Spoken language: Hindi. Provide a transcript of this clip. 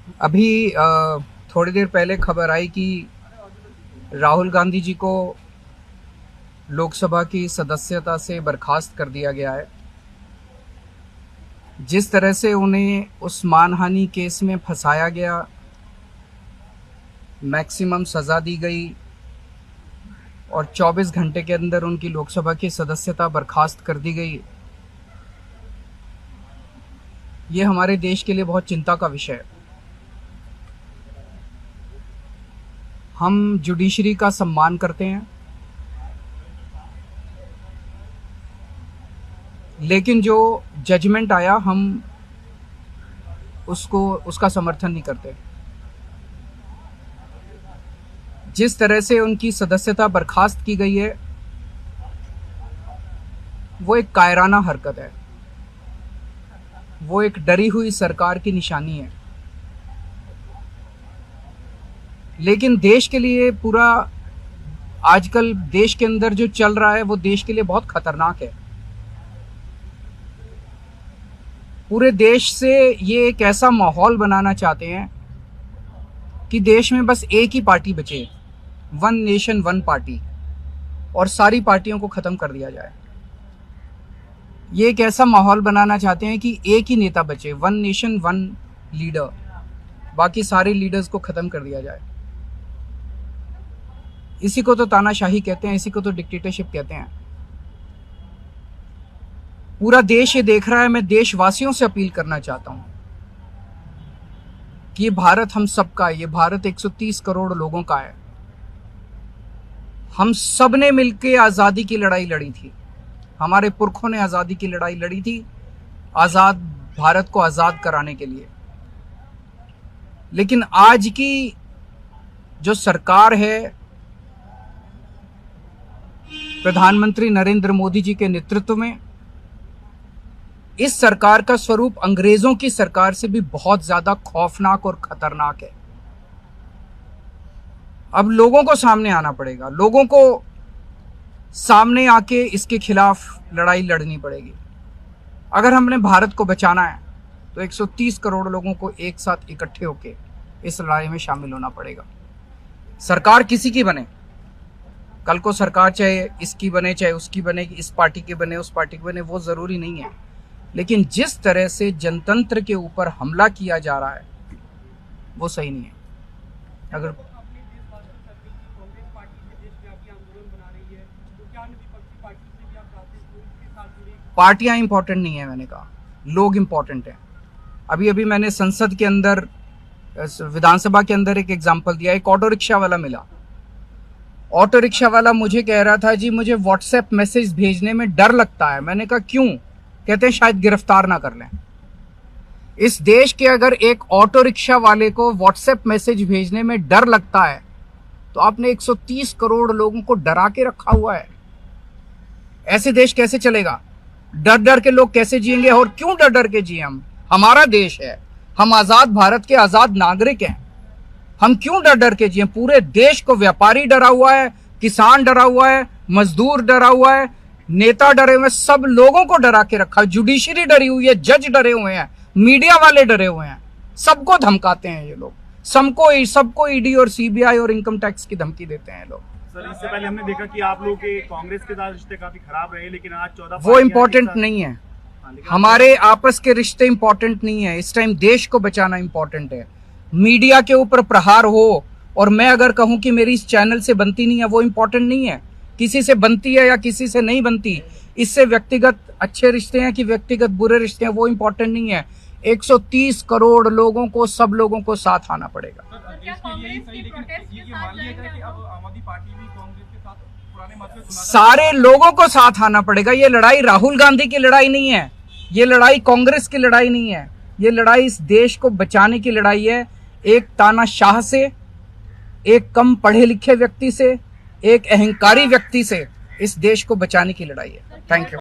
अभी थोड़ी देर पहले खबर आई कि राहुल गांधी जी को लोकसभा की सदस्यता से बर्खास्त कर दिया गया है। जिस तरह से उन्हें उस मानहानि केस में फंसाया गया, मैक्सिमम सज़ा दी गई और 24 घंटे के अंदर उनकी लोकसभा की सदस्यता बर्खास्त कर दी गई, ये हमारे देश के लिए बहुत चिंता का विषय है। हम जुडिशरी का सम्मान करते हैं, लेकिन जो जजमेंट आया हम उसका समर्थन नहीं करते। जिस तरह से उनकी सदस्यता बर्खास्त की गई है वो एक कायराना हरकत है, वो एक डरी हुई सरकार की निशानी है। लेकिन देश के लिए पूरा आजकल देश के अंदर जो चल रहा है वो देश के लिए बहुत खतरनाक है। पूरे देश से ये एक ऐसा माहौल बनाना चाहते हैं कि देश में बस एक ही पार्टी बचे, वन नेशन वन पार्टी, और सारी पार्टियों को खत्म कर दिया जाए। ये एक ऐसा माहौल बनाना चाहते हैं कि एक ही नेता बचे, वन नेशन वन लीडर, बाकी सारे लीडर्स को खत्म कर दिया जाए। इसी को तो तानाशाही कहते हैं, इसी को तो डिक्टेटरशिप कहते हैं। पूरा देश ये देख रहा है। मैं देशवासियों से अपील करना चाहता हूं कि ये भारत हम सबका है, ये भारत 130 करोड़ लोगों का है। हम सब ने मिलकर आज़ादी की लड़ाई लड़ी थी, हमारे पुरखों ने आज़ादी की लड़ाई लड़ी थी, आज़ाद भारत को आज़ाद कराने के लिए। लेकिन आज की जो सरकार है, प्रधानमंत्री नरेंद्र मोदी जी के नेतृत्व में, इस सरकार का स्वरूप अंग्रेजों की सरकार से भी बहुत ज्यादा खौफनाक और खतरनाक है। अब लोगों को सामने आना पड़ेगा, लोगों को सामने आके इसके खिलाफ लड़ाई लड़नी पड़ेगी। अगर हमने भारत को बचाना है तो 130 करोड़ लोगों को एक साथ इकट्ठे होके इस लड़ाई में शामिल होना पड़ेगा। सरकार किसी की बने, कल को सरकार चाहे इसकी बने चाहे उसकी बने, इस पार्टी की बने उस पार्टी की बने, वो जरूरी नहीं है। लेकिन जिस तरह से जनतंत्र के ऊपर हमला किया जा रहा है वो सही नहीं है। अगर पार्टियां इंपॉर्टेंट नहीं है, मैंने कहा लोग इंपॉर्टेंट हैं। अभी अभी मैंने संसद के अंदर, विधानसभा के अंदर एक एग्जाम्पल दिया। एक ऑटो रिक्शा वाला मिला, ऑटो रिक्शा वाला मुझे कह रहा था जी मुझे व्हाट्सएप मैसेज भेजने में डर लगता है। मैंने कहा क्यों? कहते हैं शायद गिरफ्तार ना कर लें। इस देश के अगर एक ऑटो रिक्शा वाले को व्हाट्सएप मैसेज भेजने में डर लगता है तो आपने 130 करोड़ लोगों को डरा के रखा हुआ है। ऐसे देश कैसे चलेगा? डर डर के लोग कैसे जिएंगे? और क्यों डर डर के जिए? हम, हमारा देश है, हम आजाद भारत के आजाद नागरिक हैं, हम क्यों डर डर के जिए? पूरे देश को व्यापारी डरा हुआ है, किसान डरा हुआ है, मजदूर डरा हुआ है, नेता डरे हुए हैं, सब लोगों को डरा के रखा है। जुडिशरी डरी हुई है, जज डरे हुए हैं, मीडिया वाले डरे हुए हैं, सबको धमकाते हैं ये लोग, सबको ईडी और सीबीआई और इनकम टैक्स की धमकी देते हैं लोग। सर, इससे पहले हमने देखा कि आप लोगों के कांग्रेस के साथ रिश्ते काफी खराब रहे, लेकिन आज 14 वो इम्पोर्टेंट नहीं है। हमारे आपस के रिश्ते इंपॉर्टेंट नहीं है। इस टाइम देश को बचाना इंपॉर्टेंट है। मीडिया के ऊपर प्रहार हो और मैं अगर कहूं कि मेरी इस चैनल से बनती नहीं है, वो इंपॉर्टेंट नहीं है। किसी से बनती है या किसी से नहीं बनती, इससे व्यक्तिगत अच्छे रिश्ते हैं कि व्यक्तिगत बुरे रिश्ते हैं, वो इंपॉर्टेंट नहीं है। 130 करोड़ लोगों को, सब लोगों को साथ आना पड़ेगा। सारे लोगों को साथ आना पड़ेगा। ये लड़ाई राहुल गांधी की लड़ाई नहीं है, ये लड़ाई कांग्रेस की लड़ाई नहीं है, ये लड़ाई इस देश को बचाने की लड़ाई है। एक तानाशाह से, एक कम पढ़े लिखे व्यक्ति से, एक अहंकारी व्यक्ति से इस देश को बचाने की लड़ाई है। Thank you.